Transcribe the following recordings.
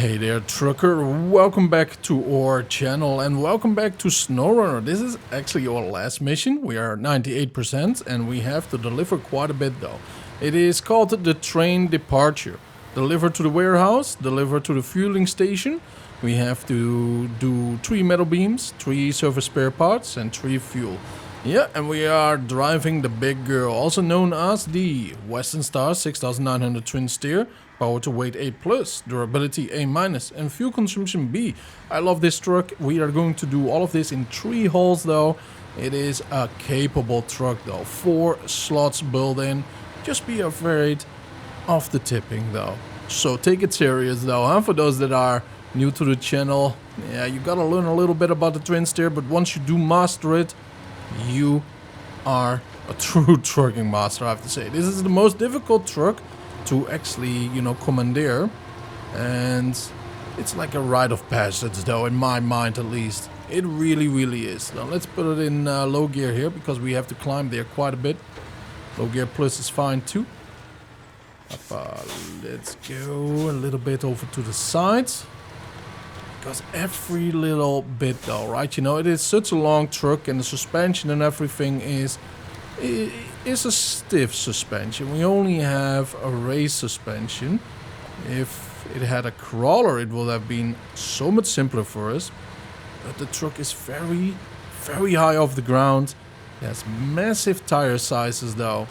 Hey there, trucker. Welcome back to our channel and welcome back to SnowRunner. This is actually our last mission. We are 98% and we have to deliver quite a bit though. It is called the train departure. Deliver to the warehouse, deliver to the fueling station. We have to do 3 metal beams, 3 service spare parts and 3 fuel. Yeah, and we are driving the big girl, also known as the Western Star 6900 TwinSteer. Power to weight A+, durability A-, and fuel consumption B. I love this truck. We are going to do all of this in 3 holes though. It is a capable truck though. 4 slots built in. Just be afraid of the tipping though. So take it serious though, huh? For those that are new to the channel, yeah, you gotta learn a little bit about the TwinSteer, but once you do master it, you are a true trucking master, I have to say. This is the most difficult truck to actually, commandeer, and it's like a rite of passage though, in my mind at least. It really is. Now let's put it in low gear here because we have to climb there quite a bit. Low gear plus is fine too. Let's go a little bit over to the sides, because every little bit though, right, it is such a long truck and the suspension and everything is a stiff suspension. We only have a raised suspension. If it had a crawler, it would have been so much simpler for us. But the truck is very high off the ground. It has massive tire sizes though.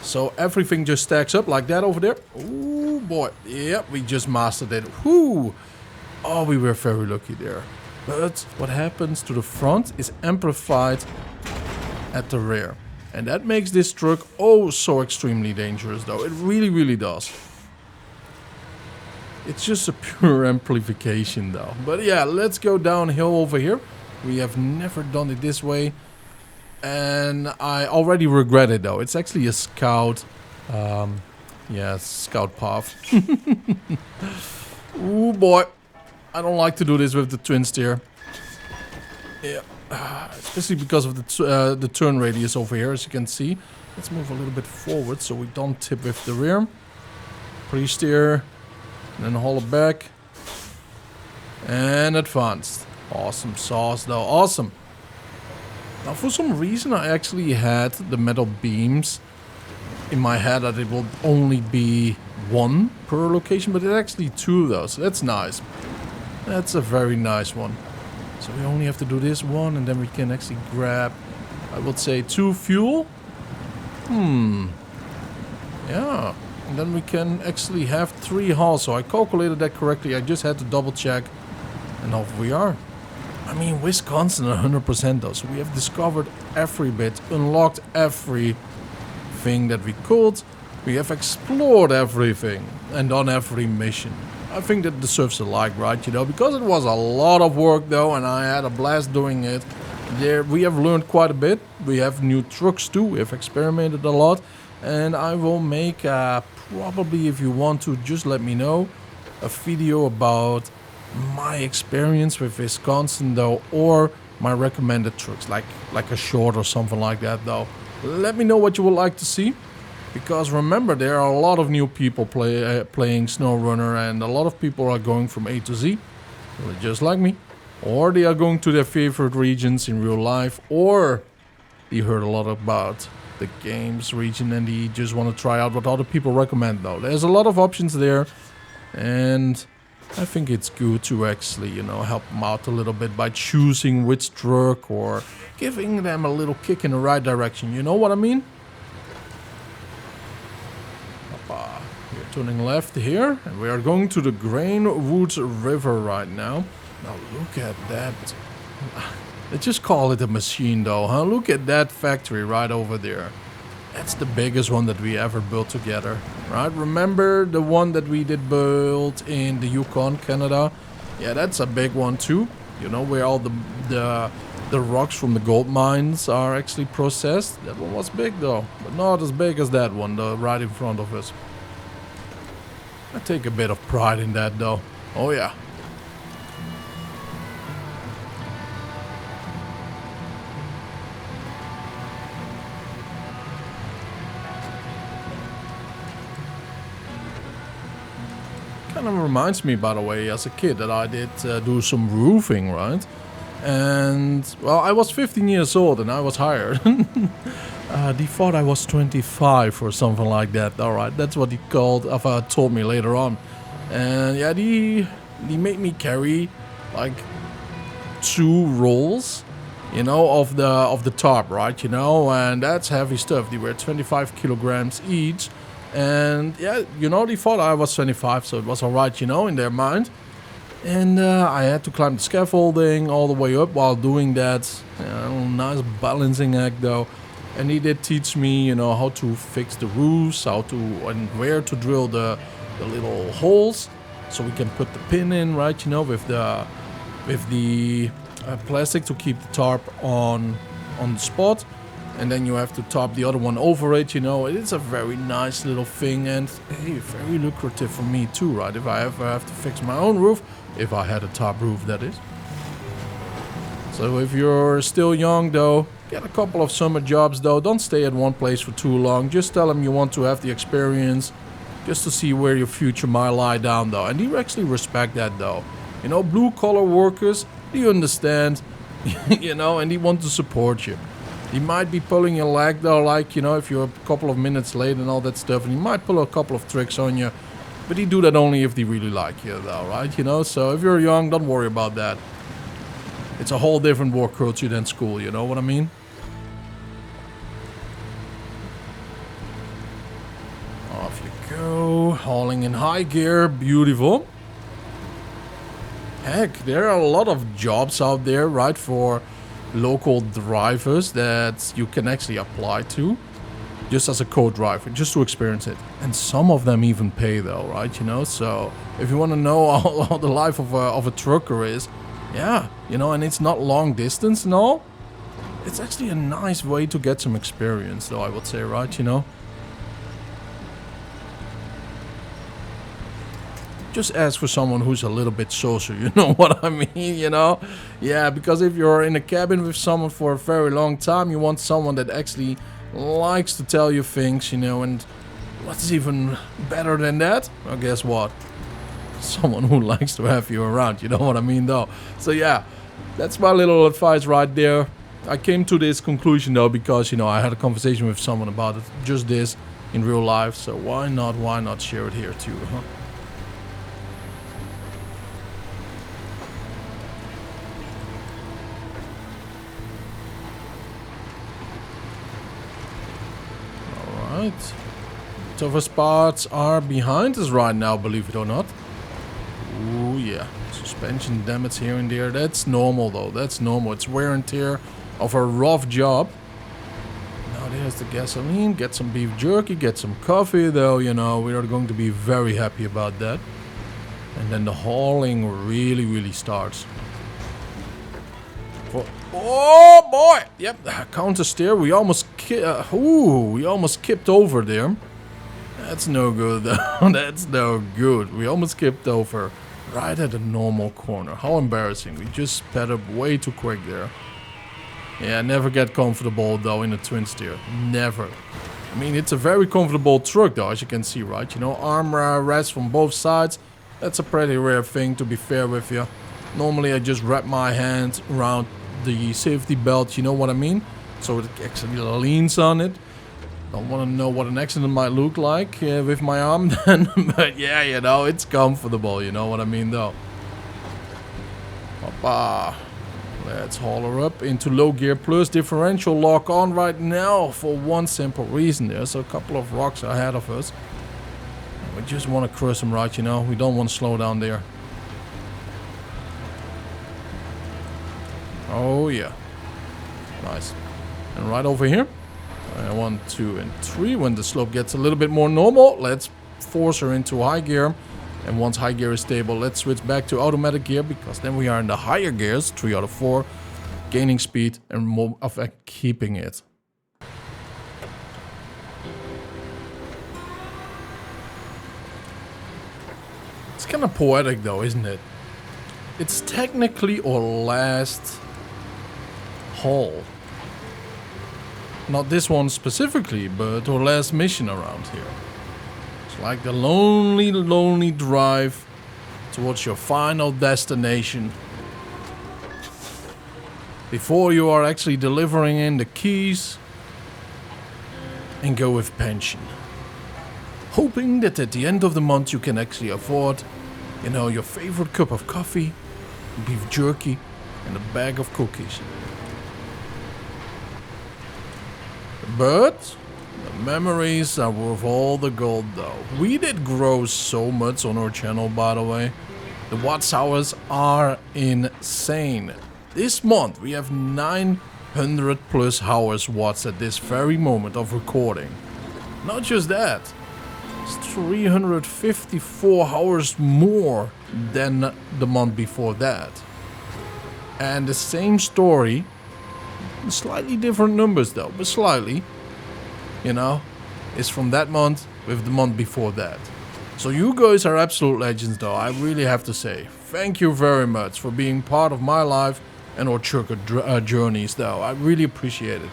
So everything just stacks up like that over there. Oh boy. Yep, we just mastered it. Whoo! Oh, we were very lucky there. But what happens to the front is amplified at the rear. And that makes this truck oh so extremely dangerous though. It really does. It's just a pure amplification though. But yeah, let's go downhill over here. We have never done it this way. And I already regret it though. It's actually a scout. Scout path. Ooh boy. I don't like to do this with the TwinSteer. Yeah. Especially because of the turn radius over here, as you can see. Let's move a little bit forward so we don't tip with the rear. Pre-steer, and then haul it back. And advanced. Awesome sauce though, awesome. Now for some reason I actually had the metal beams in my head that it will only be 1 per location, but it's actually 2 though, so that's nice. That's a very nice one. So we only have to do this one and then we can actually grab, I would say, 2 fuel. Yeah. And then we can actually have 3 hauls. So I calculated that correctly. I just had to double check. And off we are. I mean, Wisconsin 100% though. So we have discovered every bit, unlocked everything that we could. We have explored everything and done every mission. I think that deserves a like, right, because it was a lot of work though, and I had a blast doing it. There we have learned quite a bit. We have new trucks too. We have experimented a lot, and I will make probably, if you want to, just let me know, a video about my experience with Wisconsin though, or my recommended trucks, like a short or something like that though. Let me know what you would like to see. Because remember, there are a lot of new people playing SnowRunner, and a lot of people are going from A to Z, just like me. Or they are going to their favorite regions in real life, or they heard a lot about the games region and they just want to try out what other people recommend though. There's a lot of options there, and I think it's good to actually, help them out a little bit by choosing which truck or giving them a little kick in the right direction. You know what I mean? We're turning left here, and we are going to the Grainwood River right now. Now look at that. Let's just call it a machine though, huh? Look at that factory right over there. That's the biggest one that we ever built together, right? Remember the one that we did build in the Yukon, Canada? Yeah, that's a big one too. Where all the rocks from the gold mines are actually processed. That one was big though, but not as big as that one though, right in front of us. I take a bit of pride in that though. Oh yeah. kind of reminds me, by the way, as a kid that I did do some roofing, right? And, well, I was 15 years old and I was hired. He thought I was 25 or something like that. Alright, that's what he told me later on. And yeah, he made me carry like 2 rolls, you know, of the tarp, right? You know, and that's heavy stuff. They were 25 kilograms each. And yeah, you know, they thought I was 25, so it was alright, you know, in their mind. And I had to climb the scaffolding all the way up while doing that. Nice balancing act though. And he did teach me, you know, how to fix the roofs, and where to drill the little holes, so we can put the pin in, right? You know, with the plastic to keep the tarp on the spot. And then you have to top the other one over it, you know. It is a very nice little thing, and hey, very lucrative for me too, right? If I ever have to fix my own roof, if I had a top roof, that is. So if you're still young though, get a couple of summer jobs though. Don't stay at one place for too long. Just tell them you want to have the experience, just to see where your future might lie down though. And you actually respect that though. You know, blue collar workers, they understand, you know, and they want to support you. He might be pulling your leg though, like, you know, if you're a couple of minutes late and all that stuff, and he might pull a couple of tricks on you, but he do that only if they really like you though, right? You know, so if you're young, don't worry about that. It's a whole different work culture than school, you know what I mean? Off you go, hauling in high gear, beautiful. Heck, there are a lot of jobs out there, right, for local drivers that you can actually apply to just as a co-driver, just to experience it. And some of them even pay though, right? You know, so if you want to know how the life of a trucker is, yeah, you know, and it's not long distance and all, it's actually a nice way to get some experience though, I would say, right? You know, just ask for someone who's a little bit social, you know what I mean, you know? Yeah, because if you're in a cabin with someone for a very long time, you want someone that actually likes to tell you things, you know, and what's even better than that? Well, guess what? Someone who likes to have you around, you know what I mean though? So yeah, that's my little advice right there. I came to this conclusion though because, you know, I had a conversation with someone about it, just this, in real life, so why not share it here too, huh? Right. Toughest parts are behind us right now, believe it or not. Ooh, yeah. Suspension damage here and there. That's normal, though. That's normal. It's wear and tear of a rough job. Now there's the gasoline. Get some beef jerky. Get some coffee, though. You know, we are going to be very happy about that. And then the hauling really starts. Oh boy! Yep, counter steer. We almost kipped over there. That's no good though. That's no good. We almost kipped over right at the normal corner. How embarrassing. We just sped up way too quick there. Yeah, never get comfortable though in a TwinSteer. Never. I mean, it's a very comfortable truck though, as you can see, right? You know, arm rests from both sides. That's a pretty rare thing, to be fair with you. Normally I just wrap my hand around the safety belt, you know what I mean? So it actually leans on it. Don't want to know what an accident might look like with my arm then. But yeah, you know, it's comfortable, you know what I mean though. Hoppa. Let's haul her up into low gear plus differential lock on right now for one simple reason. There's a couple of rocks ahead of us. We just want to cruise them right, you know. We don't want to slow down there. Oh yeah, nice. And right over here, 1, 2, and 3. When the slope gets a little bit more normal, let's force her into high gear. And once high gear is stable, let's switch back to automatic gear, because then we are in the higher gears, 3 out of 4, gaining speed and more of keeping it. It's kind of poetic though, isn't it? It's technically our last haul. Not this one specifically, but our last mission around here. It's like the lonely drive towards your final destination. Before you are actually delivering in the keys and go with pension. Hoping that at the end of the month you can actually afford, you know, your favorite cup of coffee, beef jerky, and a bag of cookies. But the memories are worth all the gold though. We did grow so much on our channel, by the way. The watch hours are insane. This month we have 900 plus hours watched at this very moment of recording. Not just that, it's 354 hours more than the month before that. And the same story, slightly different numbers though, but slightly, you know, is from that month with the month before that. So you guys are absolute legends though, I really have to say. Thank you very much for being part of my life and our trucker journeys though. I really appreciate it.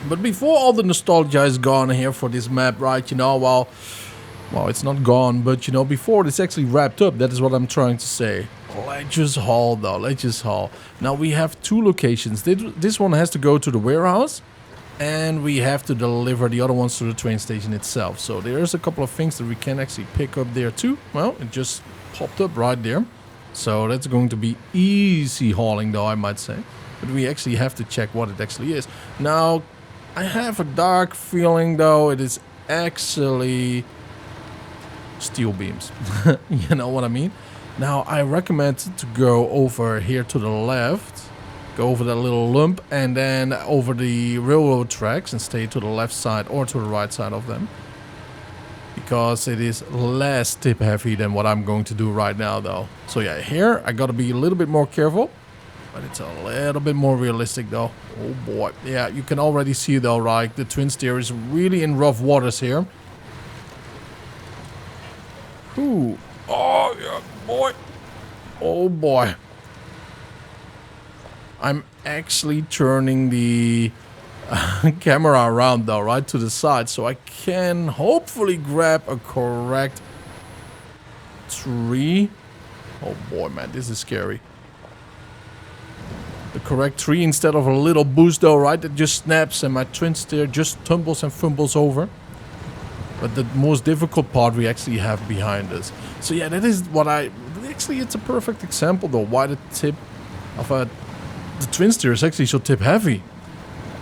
But before all the nostalgia is gone here for this map, right, you know, well, it's not gone, but you know, before it's actually wrapped up, that is what I'm trying to say. Let's just haul though, let's just haul. Now we have two locations. This one has to go to the warehouse, and we have to deliver the other ones to the train station itself. So there's a couple of things that we can actually pick up there too. Well, it just popped up right there. So that's going to be easy hauling though, I might say. But we actually have to check what it actually is. Now, I have a dark feeling though, it is actually steel beams. You know what I mean? Now, I recommend to go over here to the left. Go over that little lump and then over the railroad tracks and stay to the left side or to the right side of them. Because it is less tip heavy than what I'm going to do right now though. So yeah, here I gotta be a little bit more careful. But it's a little bit more realistic though. Oh boy. Yeah, you can already see though, right? The TwinSteer is really in rough waters here. Ooh. Oh yeah, boy. Oh boy. I'm actually turning the camera around though, right to the side, so I can hopefully grab a correct tree. Oh boy, man, this is scary. The correct tree instead of a little boost though, right? It just snaps and my TwinSteer just tumbles and fumbles over. But the most difficult part we actually have behind us. So yeah, that is what actually it's a perfect example though, why the tip of the TwinSteer is actually so tip heavy.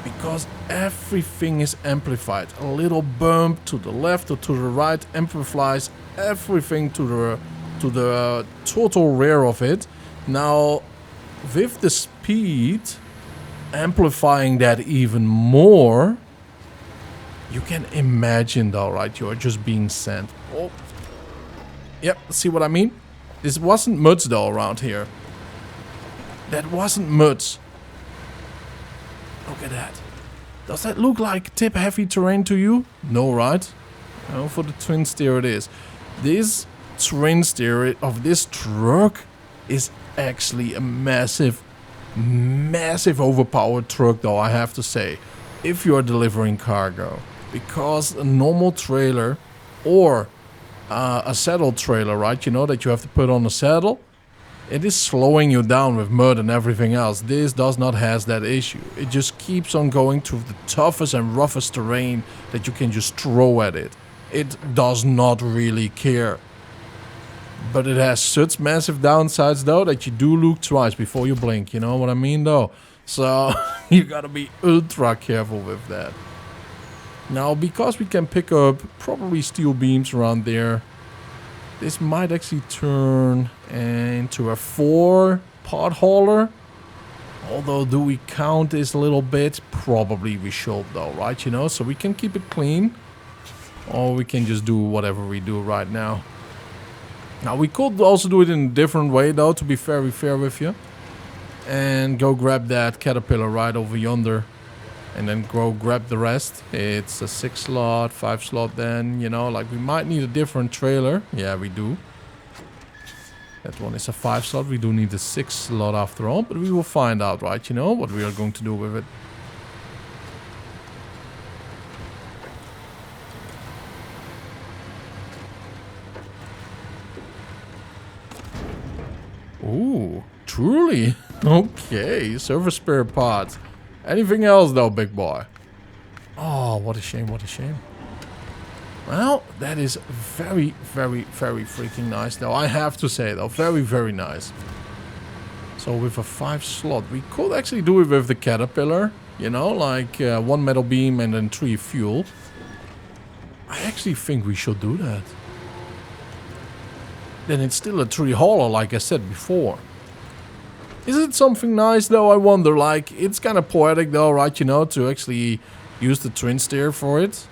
Because everything is amplified. A little bump to the left or to the right amplifies everything to the total rear of it. Now, with the speed amplifying that even more, you can imagine though, right? You're just being sent. Oh, yep. See what I mean? This wasn't much though around here. That wasn't much. Look at that. Does that look like tip heavy terrain to you? No, right? No, for the TwinSteer it is. This TwinSteer of this truck is actually a massive overpowered truck though, I have to say. If you are delivering cargo. Because a normal trailer or a saddle trailer, right? You know that you have to put on a saddle. It is slowing you down with mud and everything else. This does not have that issue. It just keeps on going through the toughest and roughest terrain that you can just throw at it. It does not really care. But it has such massive downsides though that you do look twice before you blink. You know what I mean though? So you gotta be ultra careful with that. Now, because we can pick up probably steel beams around there, this might actually turn into a 4-part hauler. Although, do we count this a little bit? Probably we should though, right? You know, so we can keep it clean. Or we can just do whatever we do right now. Now, we could also do it in a different way though, to be very fair with you. And go grab that caterpillar right over yonder. And then go grab the rest. It's a 6-slot, 5-slot then, you know, like we might need a different trailer. Yeah, we do. That one is a 5-slot. We do need a 6-slot after all, but we will find out, right? You know, what we are going to do with it. Ooh, truly? Okay, service spare parts. Anything else though, big boy? Oh, what a shame, what a shame. Well, that is very, very, very freaking nice though. I have to say though, very, very nice. So with a 5 slot, we could actually do it with the caterpillar. You know, like 1 metal beam and then 3 fuel. I actually think we should do that. Then it's still a 3 hauler, like I said before. Is it something nice though, I wonder? Like, it's kind of poetic though, right? You know, to actually use the TwinSteer for it.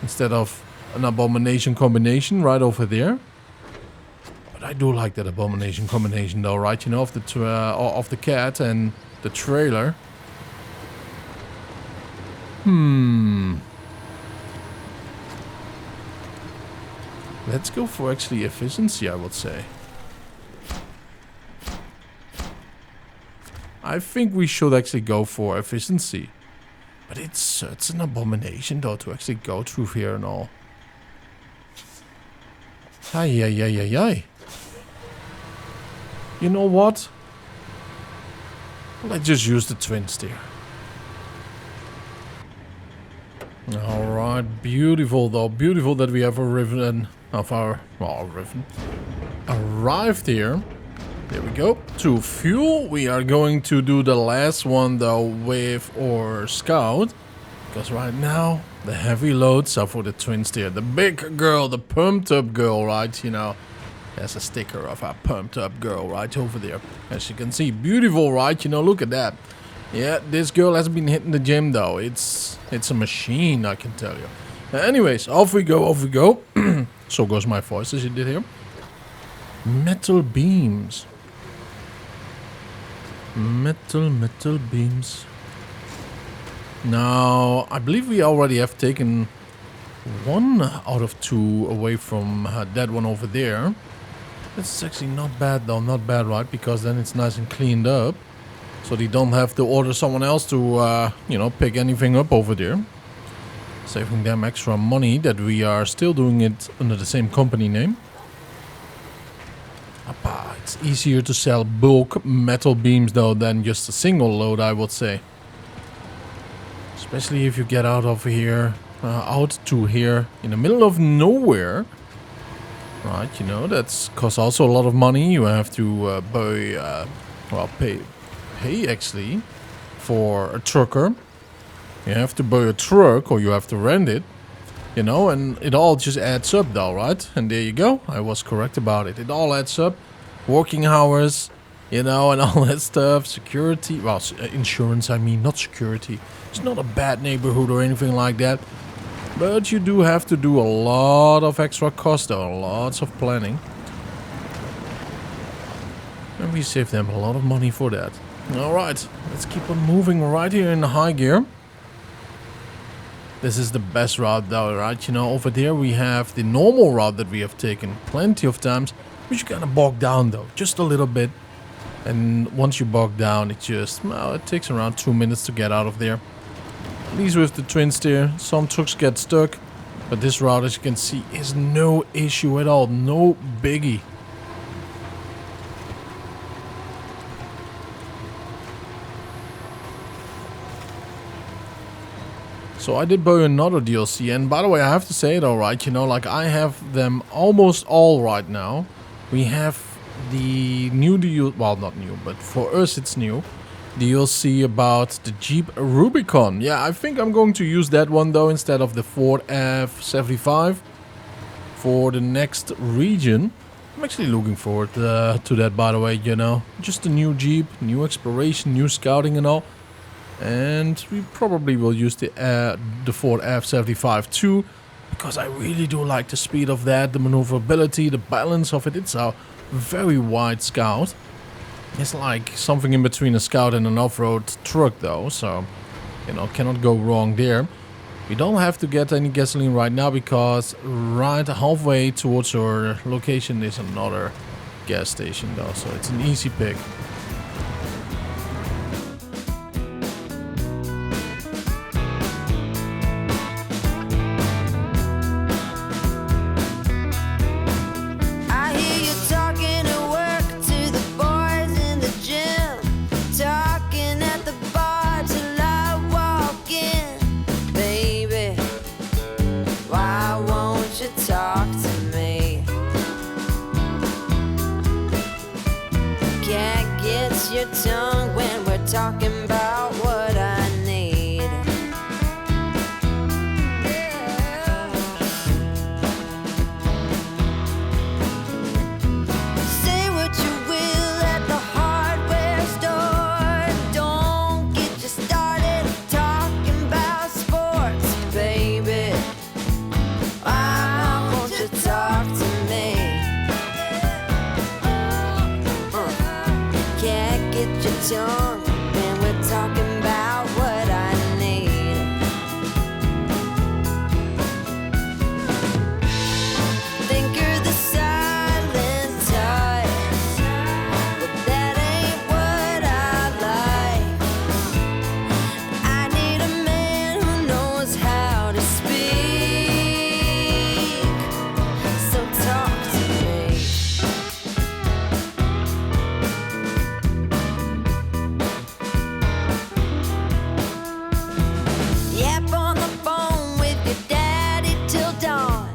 Instead of an abomination combination right over there. But I do like that abomination combination though, right? You know, of the cat and the trailer. Let's go for actually efficiency, I would say. I think we should actually go for efficiency. But it's an abomination though to actually go through here and all. Ay, ay, ay, ay, ay. You know what? Let's just use the TwinSteer. Alright, beautiful though. Beautiful that we have arrived here. There we go. To fuel, we are going to do the last one though with our scout. Because right now, the heavy loads are for the TwinSteer. The big girl, the pumped up girl, right? You know, there's a sticker of our pumped up girl right over there. As you can see, beautiful, right? You know, look at that. Yeah, this girl has been hitting the gym though. It's a machine, I can tell you. Anyways, off we go, off we go. So goes my voice, as you did here. Metal beams. Metal beams. Now, I believe we already have taken 1 out of 2 away from that one over there. That's actually not bad though, not bad, right? Because then it's nice and cleaned up. So they don't have to order someone else to, you know, pick anything up over there. Saving them extra money that we are still doing it under the same company name. Appa, it's easier to sell bulk metal beams though than just a single load, I would say. Especially if you get out of here, out to here in the middle of nowhere. Right, you know, that's costs also a lot of money. You have to buy, pay actually for a trucker. You have to buy a truck or you have to rent it, you know, and it all just adds up though, right? And there you go, I was correct about it. It all adds up. Working hours, you know, and all that stuff. Security, well, insurance, I mean, not security. It's not a bad neighborhood or anything like that. But you do have to do a lot of extra cost though, lots of planning. And we save them a lot of money for that. Alright, let's keep on moving right here in the high gear. This is the best route though, right? You know, over there we have the normal route that we have taken plenty of times. Which you kind of bog down though, just a little bit. And once you bog down, it just, well, it takes around 2 minutes to get out of there. At least with the TwinSteer, some trucks get stuck. But this route, as you can see, is no issue at all, no biggie. So I did buy another DLC, and by the way, I have to say it alright, you know, like I have them almost all right now. We have the new DLC, well not new, but for us it's new, DLC about the Jeep Rubicon. Yeah, I think I'm going to use that one though instead of the Ford F-75 for the next region. I'm actually looking forward to that, by the way, you know. Just a new Jeep, new exploration, new scouting and all. And we probably will use the Ford F-75 too, because I really do like the speed of that, the maneuverability, the balance of it. It's a very wide Scout. It's like something in between a Scout and an off-road truck though, so, you know, cannot go wrong there. We don't have to get any gasoline right now because right halfway towards our location is another gas station though, so it's an easy pick. I hear you talking at work to the gets your tongue when we're talking about what I need. Say what you will at the hardware store. Don't get you started talking about sports, baby. I want you to talk to me. Can't get your tongue when we're talking about what I need. Think of the silent type, but that ain't what I like. I need a man who knows how to speak. So talk to me. Yap on the phone with your daddy till dawn.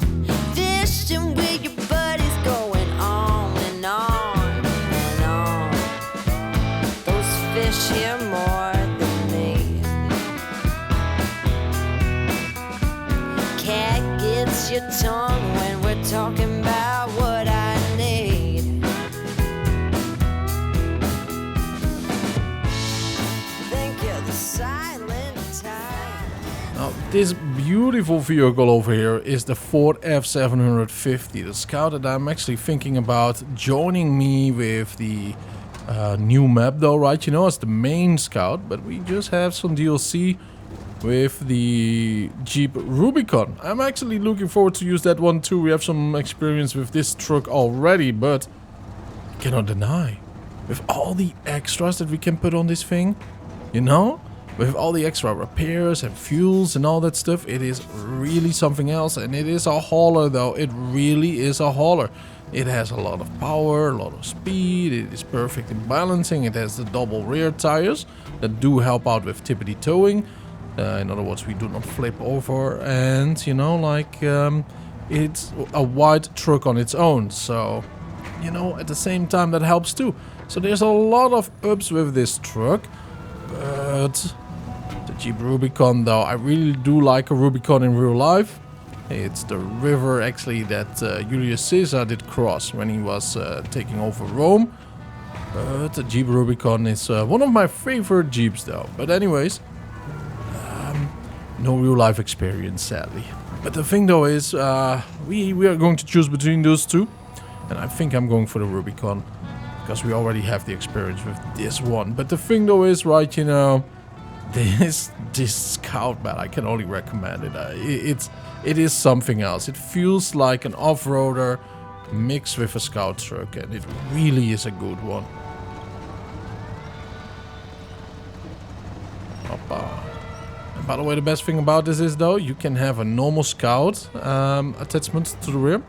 Fishing with your buddies, going on and on and on. Those fish hear more than me. Cat gets your tongue when we're talking about what I need. Think you're the silent type. Now, this beautiful vehicle over here is the Ford F750, the Scout that I'm actually thinking about joining me with the new map though, right? You know, it's the main Scout, but we just have some DLC with the Jeep Rubicon. I'm actually looking forward to use that one too. We have some experience with this truck already, but I cannot deny, with all the extras that we can put on this thing, you know? With all the extra repairs and fuels and all that stuff, it is really something else. And it is a hauler though, it really is a hauler. It has a lot of power, a lot of speed, it is perfect in balancing. It has the double rear tires that do help out with tippity towing. In other words, we do not flip over, and you know, like it's a wide truck on its own. So, you know, at the same time that helps too. So there's a lot of ups with this truck, but the Jeep Rubicon though, I really do like a Rubicon in real life. It's the river actually that Julius Caesar did cross when he was taking over Rome. But the Jeep Rubicon is one of my favorite Jeeps though. But anyways, no real life experience sadly. But the thing though is, we are going to choose between those two. And I think I'm going for the Rubicon, because we already have the experience with this one. But the thing though is, right, you know, this Scout, man, I can only recommend it. It is something else. It feels like an off-roader mixed with a Scout truck, and it really is a good one. Hoppa. And by the way, the best thing about this is though, you can have a normal Scout attachment to the rear.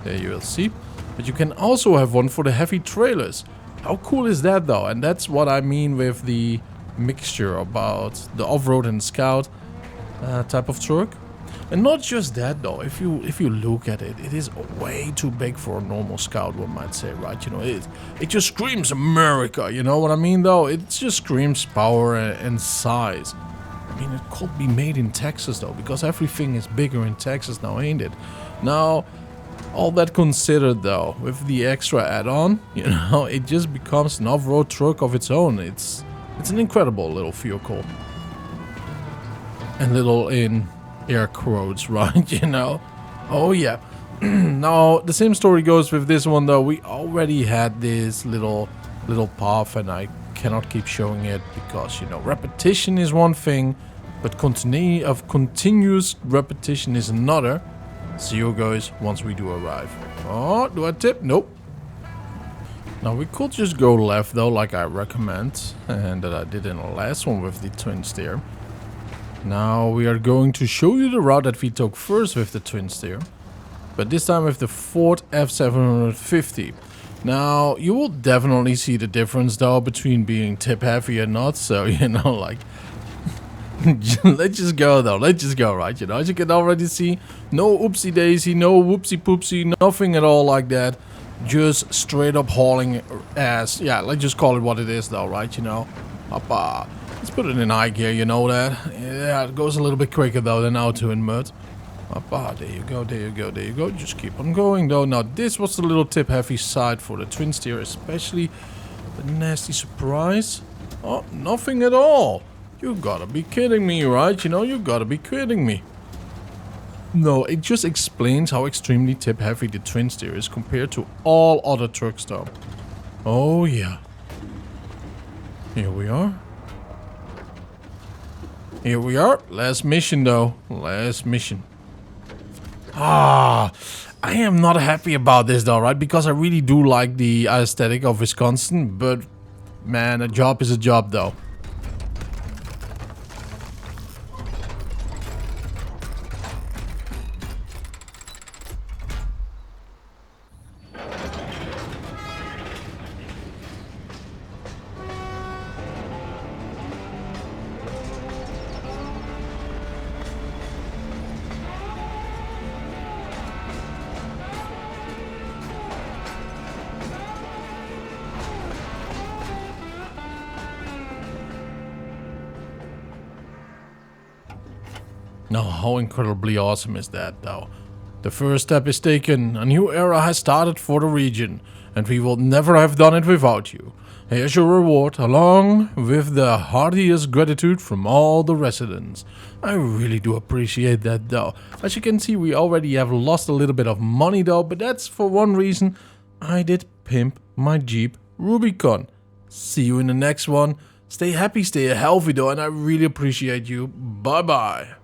There you will see. But you can also have one for the heavy trailers. How cool is that though? And that's what I mean with the mixture about the off-road and Scout type of truck. And not just that though, if you look at it, it is way too big for a normal Scout, one might say, right? You know, it just screams America, you know what I mean though? It just screams power and size. I mean, it could be made in Texas though, because everything is bigger in Texas now, ain't it? Now, all that considered though, with the extra add-on, you know, it just becomes an off-road truck of its own. It's an incredible little vehicle. And little in air quotes, right, you know? Oh yeah. Now, the same story goes with this one though. We already had this little path, and I cannot keep showing it because, you know, repetition is one thing, but continuous repetition is another. See you guys once we do arrive. Oh, do I tip? Nope. Now we could just go left though, like I recommend, and that I did in the last one with the TwinSteer. Now we are going to show you the route that we took first with the TwinSteer, but this time with the Ford F750. Now you will definitely see the difference though between being tip heavy and not, so you know, like let's just go though, let's just go, right? You know, as you can already see, no oopsie daisy, no whoopsie poopsie, nothing at all like that. just straight up hauling ass. Yeah, let's just call it what it is though, right? You know, Hoppa. Let's put it in high gear, you know that. Yeah, it goes a little bit quicker though than auto in mud. Hoppa, there you go, there you go, there you go. Just keep on going though. Now this was the little tip heavy side for the TwinSteer, especially the nasty surprise. Oh, nothing at all. You gotta be kidding me, right? You know, you gotta be kidding me. No, it just explains how extremely tip heavy the TwinSteer is compared to all other trucks though. Oh yeah. Here we are. Here we are. Last mission though. Last mission. I am not happy about this though, right? Because I really do like the aesthetic of Wisconsin, but man, a job is a job though. Now, how incredibly awesome is that, though? The first step is taken, a new era has started for the region, and we will never have done it without you. Here's your reward, along with the heartiest gratitude from all the residents. I really do appreciate that, though. As you can see, we already have lost a little bit of money, though, but that's for one reason. I did pimp my Jeep Rubicon. See you in the next one. Stay happy, stay healthy, though, and I really appreciate you. Bye-bye.